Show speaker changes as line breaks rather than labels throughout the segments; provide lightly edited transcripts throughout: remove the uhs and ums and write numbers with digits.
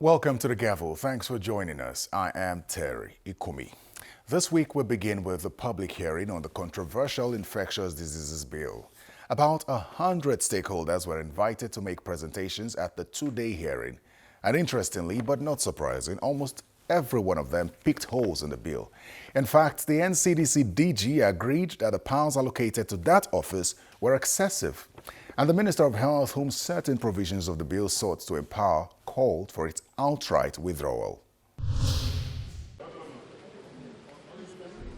Welcome to the Gavel. Thanks for joining us. I am Terry Ikumi. This week we begin with the public hearing on the controversial Infectious Diseases Bill. About 100 stakeholders were invited to make presentations at the two-day hearing. And interestingly, but not surprising, almost every one of them picked holes in the bill. In fact, the NCDC DG agreed that the powers allocated to that office were excessive. And the Minister of Health, whom certain provisions of the bill sought to empower, called for its outright withdrawal.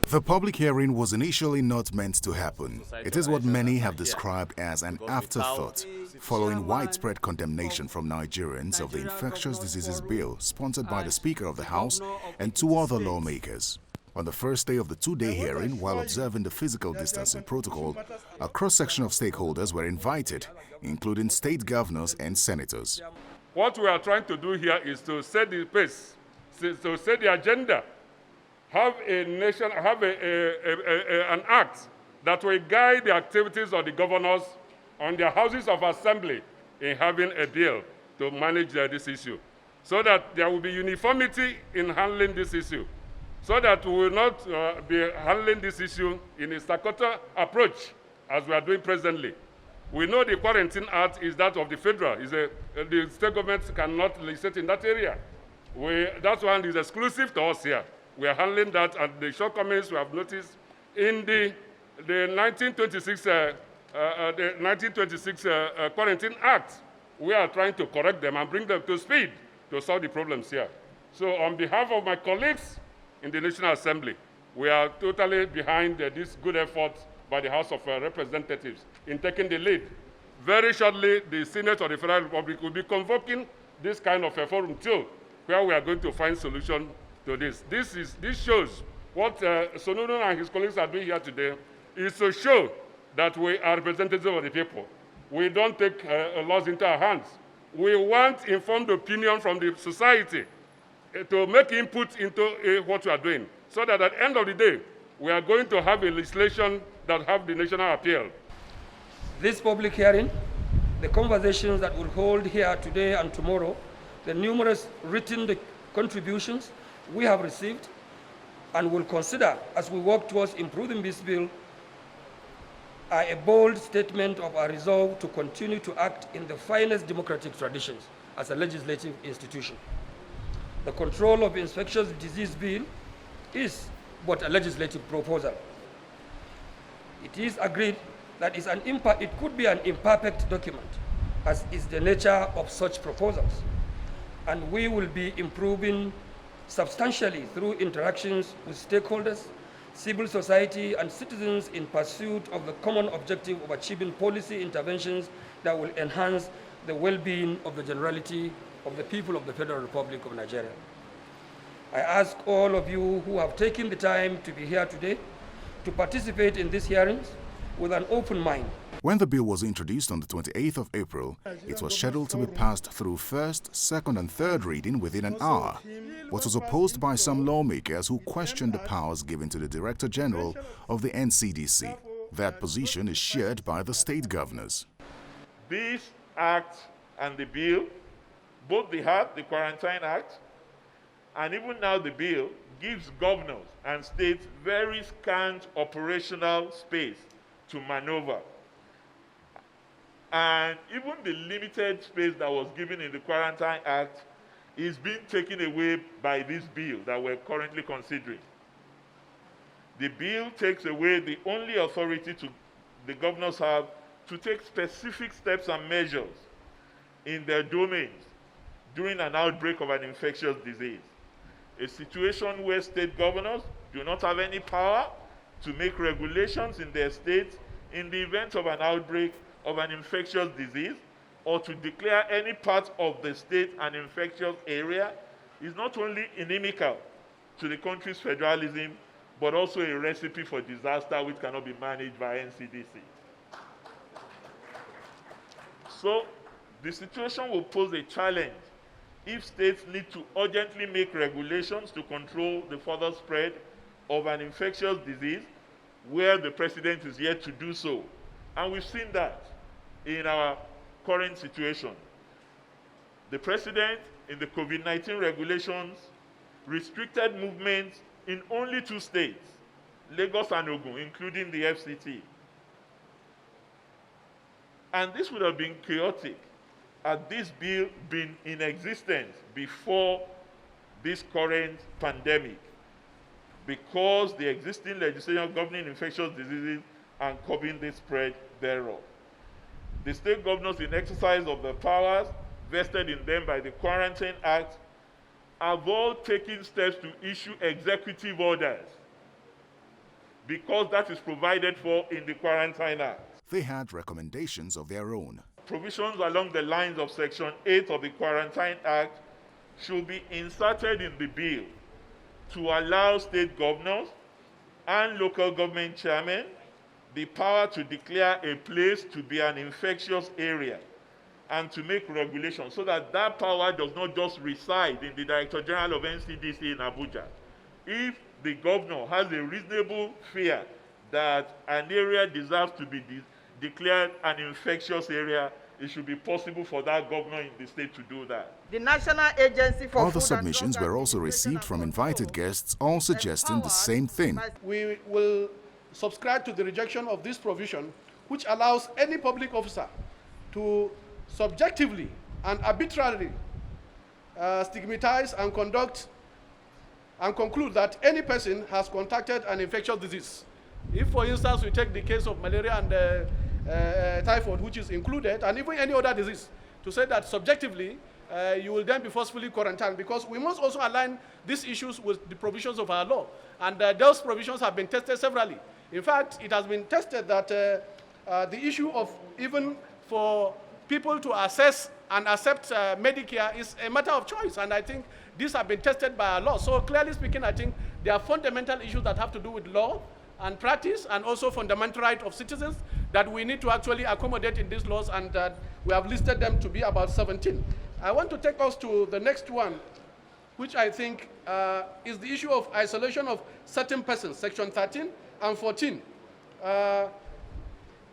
The public hearing was initially not meant to happen. It is what many have described as an afterthought, following widespread condemnation from Nigerians of the Infectious Diseases Bill sponsored by the Speaker of the House and two other lawmakers. On the first day of the two-day hearing, while observing the physical distancing protocol, a cross-section of stakeholders were invited, including state governors and senators.
What we are trying to do here is to set the pace, to set the agenda, have an act that will guide the activities of the governors on their houses of assembly in having a bill to manage this issue, so that there will be uniformity in handling this issue, so that we will not be handling this issue in a staccato approach as we are doing presently. We know the Quarantine Act is that of the federal. The state government cannot legislate in that area. That one is exclusive to us here. We are handling that, and the shortcomings we have noticed in the 1926 Quarantine Act. We are trying to correct them and bring them to speed to solve the problems here. So on behalf of my colleagues in the National Assembly, we are totally behind this good effort by the House of Representatives in taking the lead. Very shortly, the Senate of the Federal Republic will be convoking this kind of a forum too, where we are going to find solution to this. This shows what Sonunu and his colleagues are doing here today is to show that we are representatives of the people. We don't take laws into our hands. We want informed opinion from the society to make input into what we are doing, so that at the end of the day, we are going to have a legislation that have the national appeal.
This public hearing, the conversations that we'll hold here today and tomorrow, the numerous written contributions we have received and will consider as we work towards improving this bill are a bold statement of our resolve to continue to act in the finest democratic traditions as a legislative institution. The control of infectious disease bill is but a legislative proposal. It is agreed that it could be an imperfect document, as is the nature of such proposals, and we will be improving substantially through interactions with stakeholders, civil society, and citizens in pursuit of the common objective of achieving policy interventions that will enhance the well-being of the generality of the people of the Federal Republic of Nigeria. I ask all of you who have taken the time to be here today to participate in these hearings with an open mind.
When the bill was introduced on the 28th of April, it was scheduled to be passed through first, second and third reading within an hour, but was opposed by some lawmakers who questioned the powers given to the Director General of the NCDC. That position is shared by the state governors.
This act and the bill, both the Quarantine Act, and even now the bill, gives governors and states very scant operational space to maneuver. And even the limited space that was given in the Quarantine Act is being taken away by this bill that we're currently considering. The bill takes away the only authority the governors have to take specific steps and measures in their domains during an outbreak of an infectious disease. A situation where state governors do not have any power to make regulations in their states in the event of an outbreak of an infectious disease, or to declare any part of the state an infectious area, is not only inimical to the country's federalism, but also a recipe for disaster which cannot be managed by NCDC. So the situation will pose a challenge if states need to urgently make regulations to control the further spread of an infectious disease where the president is yet to do so. And we've seen that in our current situation. The President, in the COVID-19 regulations, restricted movement in only 2 states, Lagos and Ogun, including the FCT. And this would have been chaotic had this bill been in existence before this current pandemic, because the existing legislation governing infectious diseases and curbing the spread thereof. The state governors, in exercise of the powers vested in them by the Quarantine Act, have all taken steps to issue executive orders, because that is provided for in the Quarantine Act.
They had recommendations of their own.
Provisions along the lines of Section 8 of the Quarantine Act should be inserted in the bill to allow state governors and local government chairmen the power to declare a place to be an infectious area and to make regulations, so that that power does not just reside in the Director General of NCDC in Abuja. If the governor has a reasonable fear that an area deserves to be declared an infectious area, it should be possible for that governor in the state to do that.
The National Agency for
Other submissions were also received from invited guests, all suggesting the same thing.
We will subscribe to the rejection of this provision, which allows any public officer to subjectively and arbitrarily stigmatize and conduct and conclude that any person has contracted an infectious disease. If, for instance, we take the case of malaria and typhoid, which is included, and even any other disease, to say that subjectively, you will then be forcefully quarantined, because we must also align these issues with the provisions of our law. And those provisions have been tested severally. In fact, it has been tested that the issue of even for people to access and accept Medicare is a matter of choice. And I think these have been tested by our law. So clearly speaking, I think there are fundamental issues that have to do with law and practice, and also fundamental right of citizens that we need to actually accommodate in these laws, and we have listed them to be about 17. I want to take us to the next one, which I think is the issue of isolation of certain persons, Section 13 and 14.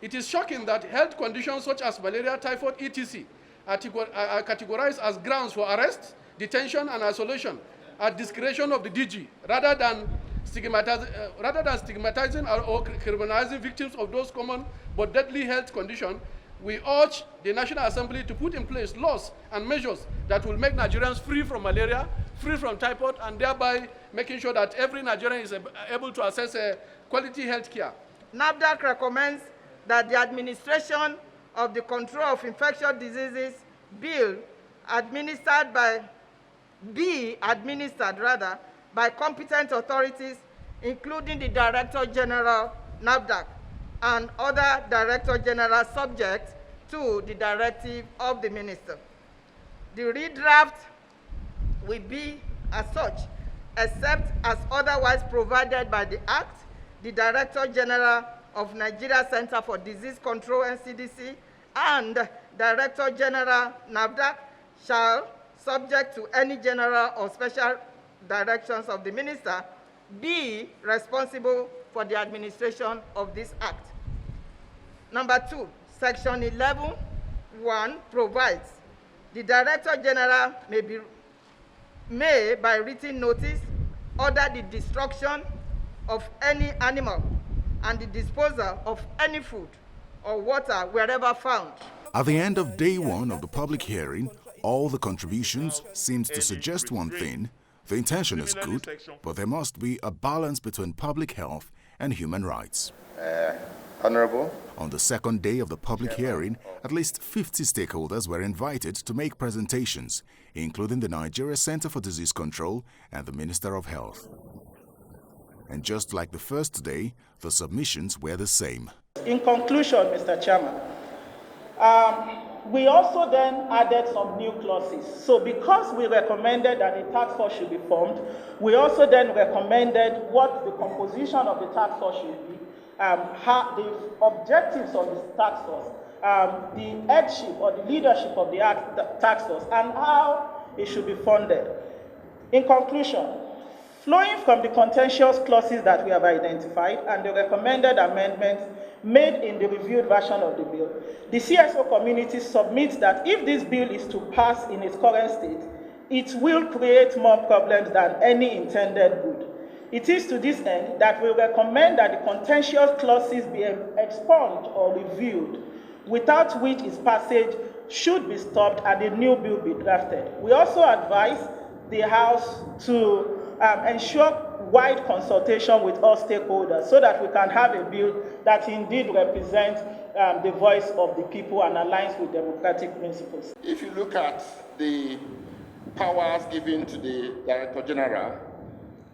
It is shocking that health conditions such as malaria, typhoid, etc. are categorized as grounds for arrest, detention, and isolation at discretion of the DG, rather than stigmatizing or criminalizing victims of those common but deadly health conditions. We urge the National Assembly to put in place laws and measures that will make Nigerians free from malaria, free from typhoid, and thereby making sure that every Nigerian is able to access quality health care.
NAFDAC recommends that the administration of the Control of Infectious Diseases Bill be administered by competent authorities, including the Director General, NAFDAC, and other Director General subject to the directive of the Minister. The redraft will be as such, except as otherwise provided by the Act. The Director General of Nigeria Center for Disease Control, NCDC, and Director General, NAFDAC, shall, subject to any general or special directions of the Minister, be responsible for the administration of this Act. Number 2, Section 11(1) provides the Director General may, by written notice, order the destruction of any animal and the disposal of any food or water wherever found.
At the end of day one of the public hearing, all the contributions seemed to suggest one thing. The intention is good, but there must be a balance between public health and human rights.
Honorable.
On the second day of the public hearing, at least 50 stakeholders were invited to make presentations, including the Nigeria Center for Disease Control and the Minister of Health. And just like the first day, the submissions were the same.
In conclusion, Mr. Chairman, we also then added some new clauses. So because we recommended that a task force should be formed, we also then recommended what the composition of the task force should be, the objectives of the task force, the headship or the leadership of the task force, and how it should be funded. In conclusion, flowing from the contentious clauses that we have identified and the recommended amendments, made in the reviewed version of the bill. The CSO community submits that if this bill is to pass in its current state, it will create more problems than any intended good. It is to this end that we recommend that the contentious clauses be expunged or reviewed, without which its passage should be stopped and a new bill be drafted. We also advise the House to ensure wide consultation with all stakeholders so that we can have a bill that indeed represents the voice of the people and aligns with democratic principles.
If you look at the powers given to the Director General,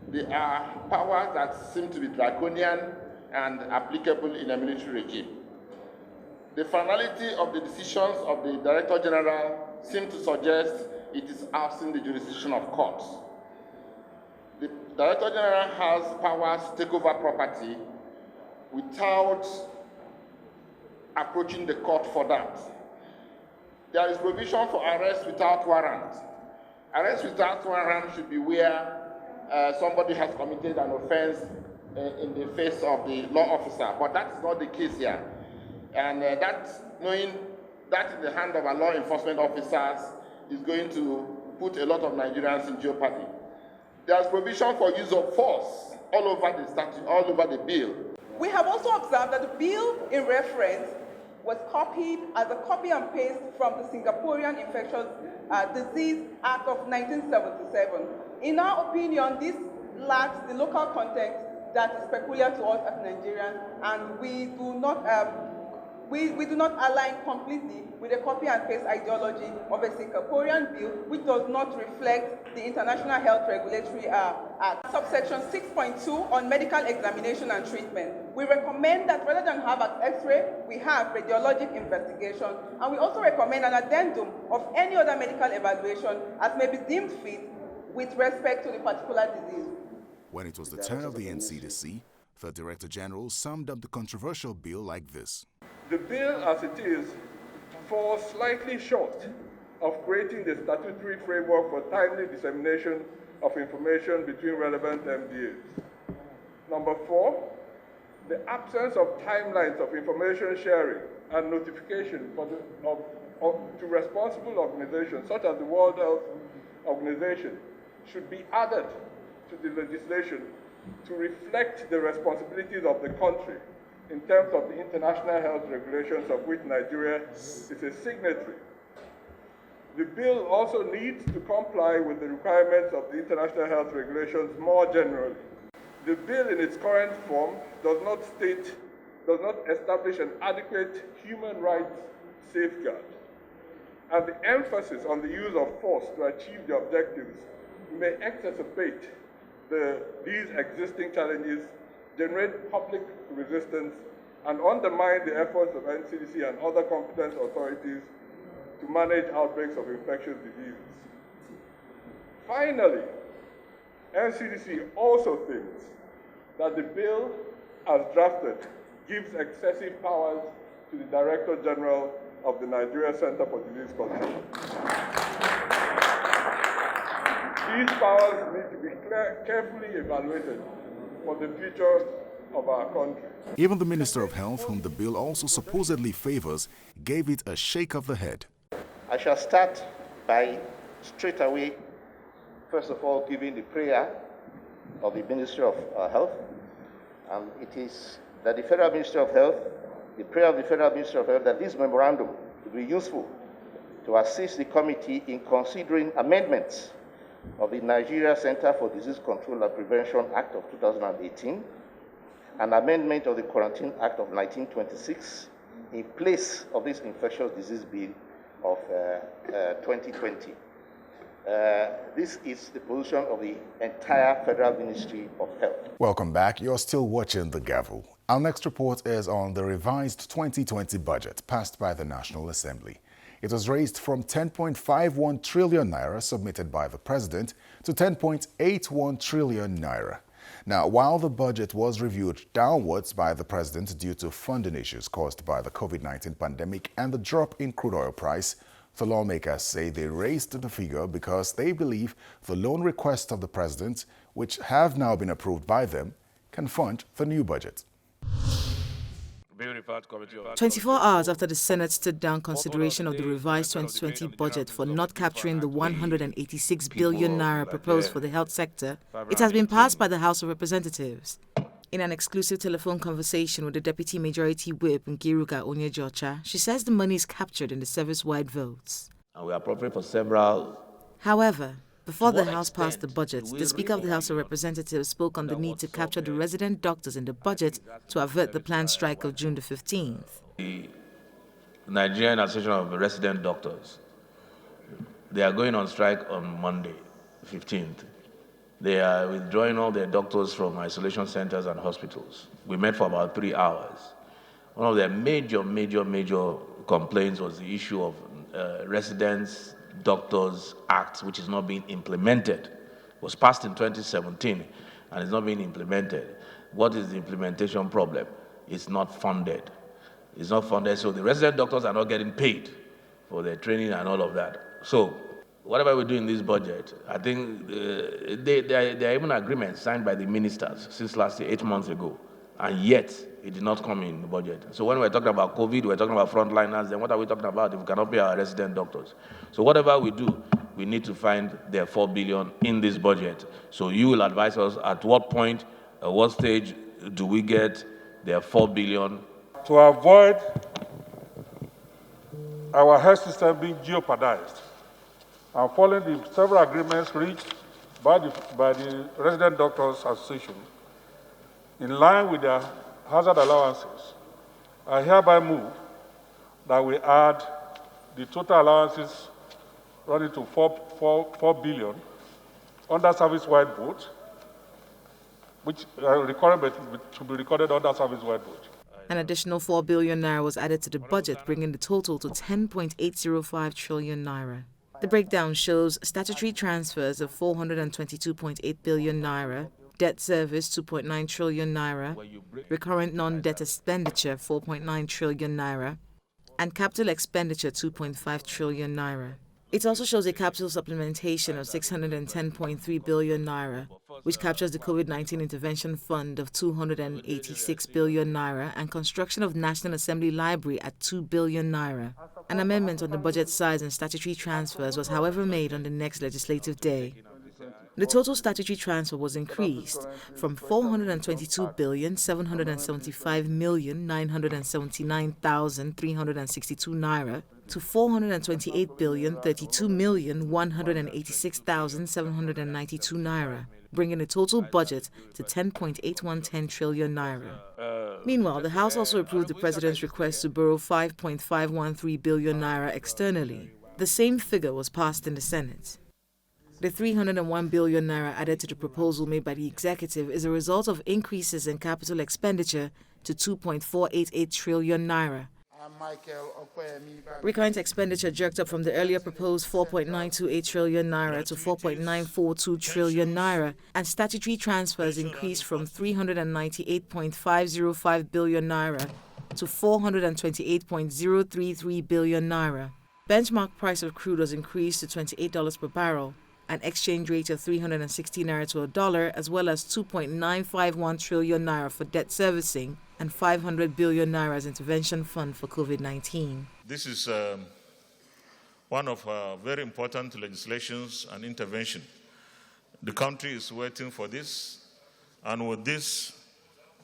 they are powers that seem to be draconian and applicable in a military regime. The finality of the decisions of the Director General seem to suggest it is outside the jurisdiction of courts. The Director General has powers to take over property without approaching the court for that. There is provision for arrest without warrant. Arrest without warrant should be where somebody has committed an offense in the face of the law officer, but that's not the case here. And knowing that in the hand of our law enforcement officers is going to put a lot of Nigerians in jeopardy. There's provision for use of force all over the statute, all over the bill.
We have also observed that the bill in reference was copied as a copy and paste from the Singaporean Infectious Disease Act of 1977. In our opinion, this lacks the local context that is peculiar to us as Nigerians, and we do not align completely with the copy and paste ideology of a Singaporean bill, which does not reflect the International Health Regulatory Act. Subsection 6.2 on medical examination and treatment. We recommend that rather than have an X-ray, we have radiologic investigation, and we also recommend an addendum of any other medical evaluation as may be deemed fit with respect to the particular disease.
When it was the turn of the NCDC, the Director General summed up the controversial bill like this.
The bill as it is falls slightly short of creating the statutory framework for timely dissemination of information between relevant MDAs. Number 4, the absence of timelines of information sharing and notification to responsible organizations such as the World Health Organization should be added to the legislation to reflect the responsibilities of the country in terms of the international health regulations of which Nigeria is a signatory. The bill also needs to comply with the requirements of the international health regulations more generally. The bill in its current form does not establish an adequate human rights safeguard, and the emphasis on the use of force to achieve the objectives may exacerbate these existing challenges, generate public resistance, and undermine the efforts of NCDC and other competent authorities to manage outbreaks of infectious diseases. Finally, NCDC also thinks that the bill, as drafted, gives excessive powers to the Director General of the Nigeria Center for Disease Control. These powers need to be carefully evaluated for the future of our country.
Even the Minister of Health, whom the bill also supposedly favors, gave it a shake of the head.
I shall start by straight away, first of all, giving the prayer of the Ministry of Health. It is that the Federal Ministry of Health, the prayer of the Federal Ministry of Health, that this memorandum will be useful to assist the committee in considering amendments of the Nigeria Center for Disease Control and Prevention Act of 2018, an amendment of the Quarantine Act of 1926 in place of this infectious disease bill of 2020. This is the position of the entire Federal Ministry of Health. Welcome back. You're still watching The Gavel. Our next report is on the revised 2020 budget passed by the National Assembly. It was raised from 10.51 trillion naira submitted by the President to 10.81 trillion naira. Now, while the budget was reviewed downwards by the President due to funding issues caused by the COVID-19 pandemic and the drop in crude oil price, the lawmakers say they raised the figure because they believe the loan requests of the President, which have now been approved by them, can fund the new budget.
The bill 24 hours after the Senate stood down consideration of the revised 2020 budget for not capturing the 186 billion naira proposed for the health sector, it has been passed by the House of Representatives. In an exclusive telephone conversation with the Deputy Majority Whip, Nkiruka Onyejocha, she says the money is captured in the service-wide votes.
And we appropriate for several.
However, before the House passed the budget, the Speaker of the House of Representatives spoke on the need to capture the resident doctors in the budget to avert the planned strike of June the 15th.
The Nigerian Association of Resident Doctors, they are going on strike on Monday, 15th. They are withdrawing all their doctors from isolation centers and hospitals. We met for about 3 hours. One of their major complaints was the issue of Residents Doctors Act, which is not being implemented. It was passed in 2017 and is not being implemented. What is the implementation problem? It's not funded. It's not funded, so the resident doctors are not getting paid for their training and all of that. So whatever we do in this budget, I think there are even agreements signed by the ministers since last year, 8 months ago, and yet it did not come in the budget. So when we're talking about COVID, we're talking about frontliners, then what are we talking about if we cannot pay our resident doctors? So whatever we do, we need to find their 4 billion in this budget. So you will advise us at what point, at what stage do we get their 4 billion?
To avoid our health system being jeopardized, and following the several agreements reached by the Resident Doctors Association, in line with their hazard allowances, I hereby move that we add the total allowances running to 4 billion under service-wide vote, which to be recorded under service-wide vote.
An additional 4 billion naira was added to the budget, bringing the total to 10.805 trillion naira. The breakdown shows statutory transfers of 422.8 billion naira, debt service 2.9 trillion naira, recurrent non-debt expenditure 4.9 trillion naira, and capital expenditure 2.5 trillion naira. It also shows a capital supplementation of 610.3 billion naira, which captures the COVID-19 intervention fund of 286 billion naira and construction of National Assembly Library at 2 billion naira. An amendment on the budget size and statutory transfers was, however, made on the next legislative day. The total statutory transfer was increased from 422,775,979,362 naira to 428,032,186,792 naira, bringing the total budget to 10.8110 trillion naira. Meanwhile, the House also approved the President's request to borrow 5.513 billion naira externally. The same figure was passed in the Senate. The 301 billion naira added to the proposal made by the executive is a result of increases in capital expenditure to 2.488 trillion naira. Recurrent expenditure jerked up from the earlier proposed 4.928 trillion naira to 4.942 trillion naira, and statutory transfers increased from 398.505 billion naira to 428.033 billion naira. Benchmark price of crude was increased to $28 per barrel, an exchange rate of 360 naira to a dollar, as well as 2.951 trillion naira for debt servicing and 500 billion naira as intervention fund for COVID-19.
This is one of very important legislations and intervention. The country is waiting for this, and with this,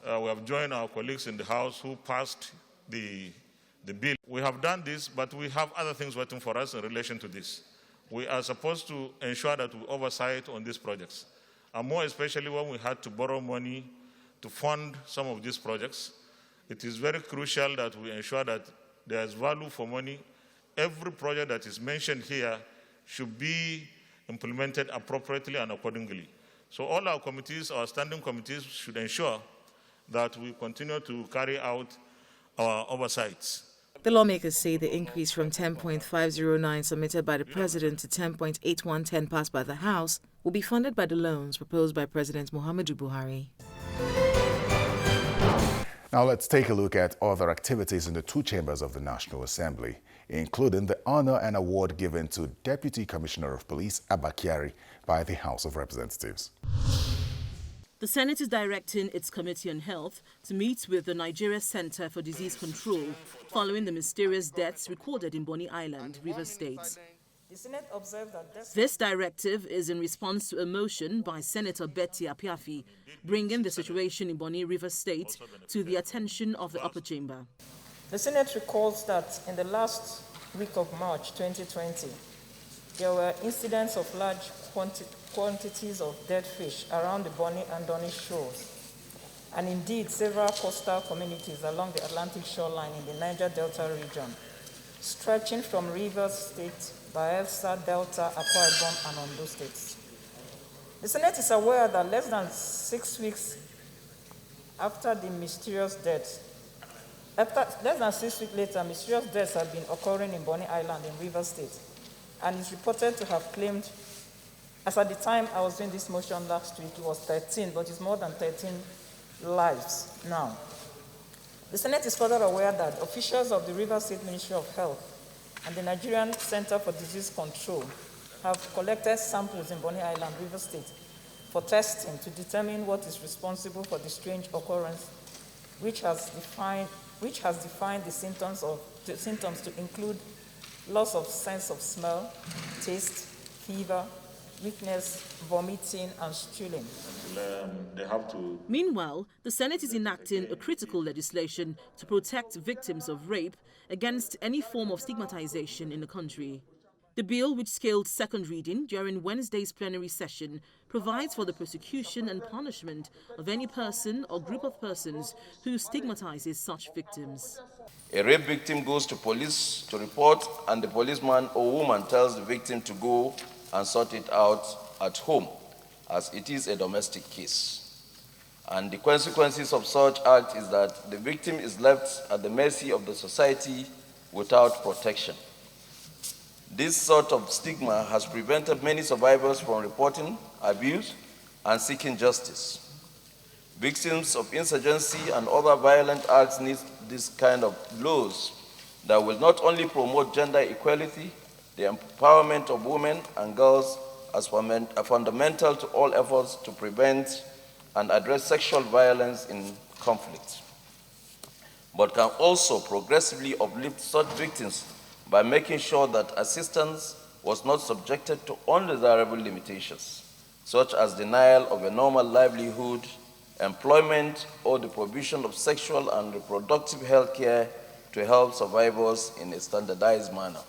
we have joined our colleagues in the House who passed the bill. We have done this, but we have other things waiting for us in relation to this. We are supposed to ensure that we oversight on these projects, and more especially when we had to borrow money to fund some of these projects. It is very crucial that we ensure that there is value for money. Every project that is mentioned here should be implemented appropriately and accordingly. So all our committees, our standing committees, should ensure that we continue to carry out our oversights.
The lawmakers say the increase from 10.509 submitted by the President to 10.8110 passed by the House will be funded by the loans proposed by President Muhammadu Buhari.
Now let's take a look at other activities in the two chambers of the National Assembly, including the honor and award given to Deputy Commissioner of Police Abba Kyari by the House of Representatives.
The Senate is directing its Committee on Health to meet with the Nigeria Center for Disease Control following the mysterious deaths recorded in Bonny Island, Rivers State.
The Senate observed that
this directive is in response to a motion by Senator Betty Apiafi bringing the situation in Bonny Rivers State to the attention of the upper chamber.
The Senate recalls that in the last week of March 2020, there were incidents of large quantities of dead fish around the Bonny and Donish shores, and indeed several coastal communities along the Atlantic shoreline in the Niger Delta region, stretching from Rivers State, Bayelsa, Delta, Akwa Ibom, and Ondo states. The Senate is aware that less than 6 weeks after the mysterious deaths, less than 6 weeks later, mysterious deaths have been occurring in Bonny Island in Rivers State, and is reported to have claimed, as at the time I was doing this motion last week, it was 13, but it's more than 13 lives now. The Senate is further aware that officials of the Rivers State Ministry of Health and the Nigerian Center for Disease Control have collected samples in Bonny Island, Rivers State, for testing to determine what is responsible for the strange occurrence, which has defined the symptoms to include loss of sense of smell, taste, fever, weakness, vomiting, and stooling.
Meanwhile, the Senate is enacting a critical legislation to protect victims of rape against any form of stigmatization in the country. The bill, which scaled second reading during Wednesday's plenary session, provides for the prosecution and punishment of any person or group of persons who stigmatizes such victims.
A rape victim goes to police to report, and the policeman or woman tells the victim to go and sort it out at home, as it is a domestic case. And the consequences of such act is that the victim is left at the mercy of the society without protection. This sort of stigma has prevented many survivors from reporting abuse and seeking justice. Victims of insurgency and other violent acts need this kind of laws that will not only promote gender equality, the empowerment of women and girls as fundamental to all efforts to prevent and address sexual violence in conflict, but can also progressively uplift such victims by making sure that assistance was not subjected to undesirable limitations, such as denial of a normal livelihood, employment, or the provision of sexual and reproductive health care to help survivors in a standardized manner.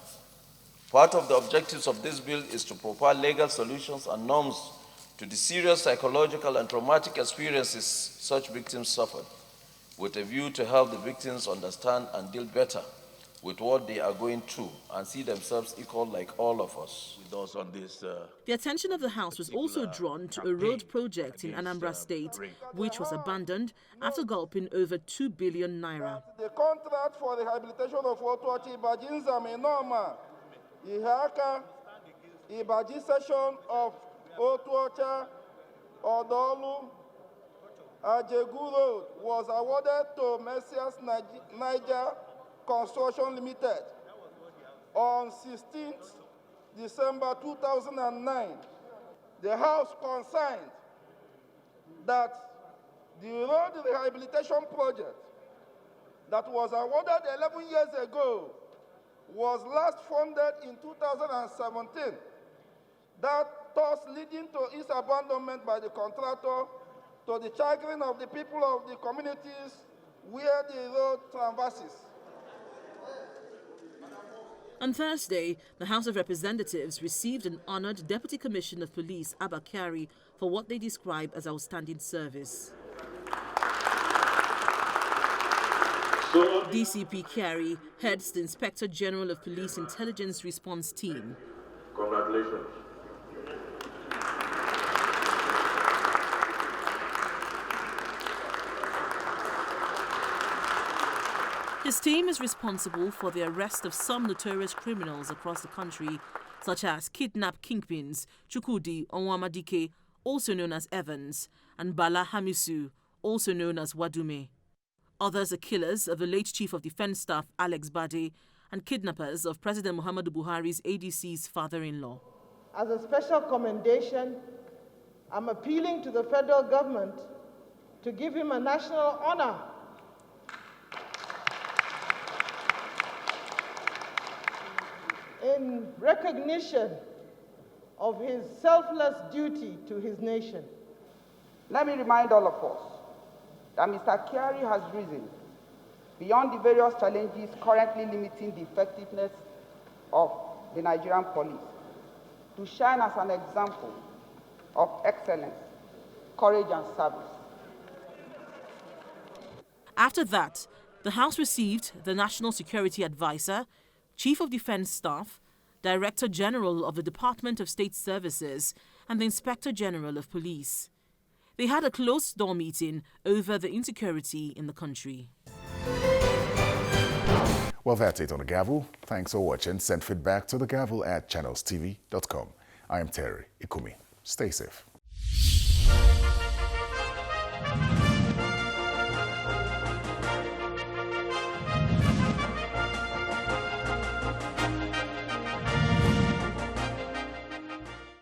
Part of the objectives of this bill is to provide legal solutions and norms to the serious psychological and traumatic experiences such victims suffered, with a view to help the victims understand and deal better with what they are going through and see themselves equal like all of us.
The attention of the House was also drawn to a road project in Anambra State, which was abandoned after gulping over 2 billion naira.
The contract for the rehabilitation of Otuachi Ibaji Nzame Norma, Ihaka, Ibaji section of Otuacha, Odolu, Ajegu Road was awarded to Messias Niger Construction Limited on 16th December 2009. The House consigned that the road rehabilitation project that was awarded 11 years ago was last funded in 2017, that thus leading to its abandonment by the contractor to the chagrin of the people of the communities where the road traverses.
On Thursday, the House of Representatives received and honored Deputy Commissioner of Police Abba Kyari for what they describe as outstanding service. DCP Kyari heads the Inspector General of Police Intelligence Response Team.
Congratulations.
His team is responsible for the arrest of some notorious criminals across the country, such as kidnap kingpins Chukwudi Onwamadike, also known as Evans, and Bala Hamisu, also known as Wadume. Others are killers of the late Chief of Defense Staff Alex Bade and kidnappers of President Muhammadu Buhari's ADC's father-in-law.
As a special commendation I'm appealing to the federal government to give him a national honor in recognition of his selfless duty to his nation.
Let me remind all of us that Mr. Kyari has risen beyond the various challenges currently limiting the effectiveness of the Nigerian police to shine as an example of excellence, courage, and service.
After that, the House received the National Security Advisor, Chief of Defense Staff, Director General of the Department of State Services, and the Inspector General of Police. They had a closed-door meeting over the insecurity in the country.
Well, that's it on The Gavel. Thanks for watching. Send feedback to thegavel@channelstv.com. I am Terry Ikumi. Stay safe.